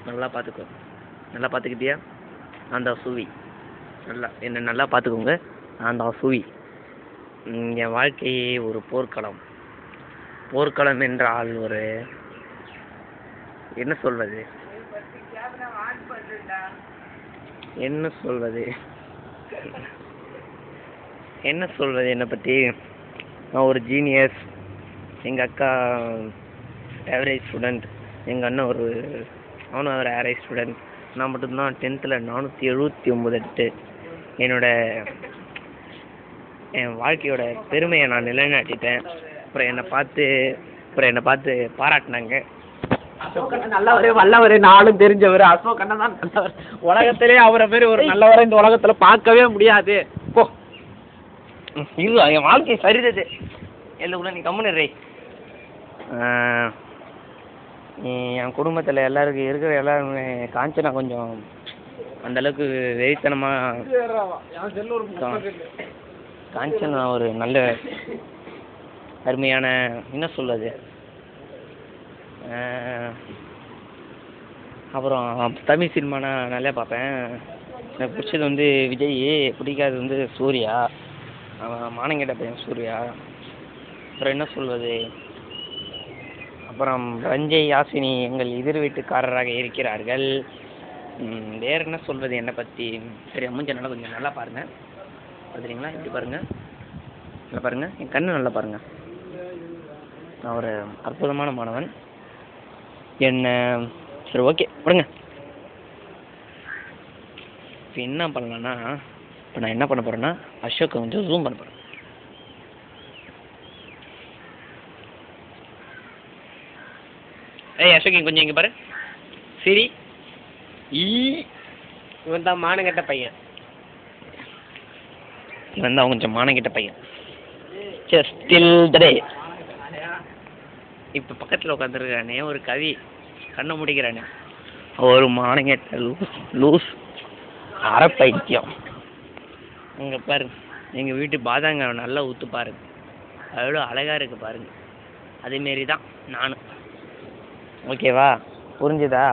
நல்லா பார்த்துக்கோ. நல்லா பார்த்துக்கிட்டியா? அந்த சூவி என்னை நல்லா பார்த்துக்கோங்க. அந்த சூவி. என் வாழ்க்கையே ஒரு போர்க்களம். போர்க்களம் என்றால் ஒரு என்ன சொல்வது என்னை பற்றி? நான் ஒரு ஜீனியஸ். எங்கள் அக்கா ஆவரேஜ் ஸ்டூடெண்ட். எங்கள் அண்ணன் அவனும் ஒரு ஆவரேஜ் ஸ்டூடெண்ட். நான் மட்டும்தான் 10th 479 எடுத்து என் வாழ்க்கையோட பெருமையை நான் நிலைநாட்டிட்டேன். அப்புறம் என்னை பார்த்து பாராட்டினாங்க. அசோக் அண்ணன் நல்லவர், வல்லவர், நாளும் தெரிஞ்சவர். அசோக் அண்ணன் தான் நல்லவர். உலகத்திலே அவரை பேர் ஒரு நல்லவரை இந்த உலகத்தில் பார்க்கவே முடியாது. போ இல்லை, என் வாழ்க்கை சரிதது எல்லாம் நீ கம்முன்னு. என் குடும்பத்தில் எல்லாருமே காஞ்சனா கொஞ்சம் அந்தளவுக்கு வெறித்தனமாக. காஞ்சனா ஒரு நல்ல அருமையான என்ன சொல்வது. அப்புறம் தமிழ் சினிமா நான் நல்லா பார்ப்பேன். எனக்கு பிடிச்சது விஜய், பிடிக்காதது சூர்யா. மானங்கெட்ட பையன் சூர்யா. அப்புறம் என்ன சொல்வது. அப்புறம் ரஞ்சய், யாசினி எங்கள் எதிர் வீட்டுக்காரராக இருக்கிறார்கள். வேறு என்ன சொல்வது என்னை பற்றி? சரி, மூஞ்ச நல்லா கொஞ்சம் நல்லா பாருங்கள். பார்த்துறீங்களா? இப்படி பாருங்கள், நல்லா பாருங்கள், என் கண்ணு நல்லா பாருங்கள். நான் ஒரு அற்புதமான மாணவன். சரி, ஓகே விடுங்க. இப்போ என்ன பண்ணலான்னா, நான் என்ன பண்ண போகிறேன்னா அசோக்கை கொஞ்சம் ஜூம் பண்ண போகிறேன். அசோக் கொஞ்சம் இங்கே பாரு. சரி, இவன் தான் மானங்கெட்ட பையன். கொஞ்சம் மானங்கெட்ட பையன். இப்போ பக்கத்தில் உட்காந்துருக்கானே ஒரு கவி, கண்ணை முடிக்கிறானே ஒரு மானங்கெட்ட லூஸ் அரைப்பைத்தியம். இங்கே பாருங்க, எங்கள் வீட்டு பாதாங்க நல்லா ஊற்று பாருங்க, அவ்வளோ அழகாக இருக்குது பாருங்க. அதேமாரி தான் நானும். ஓகேவா? புரிஞ்சுதா?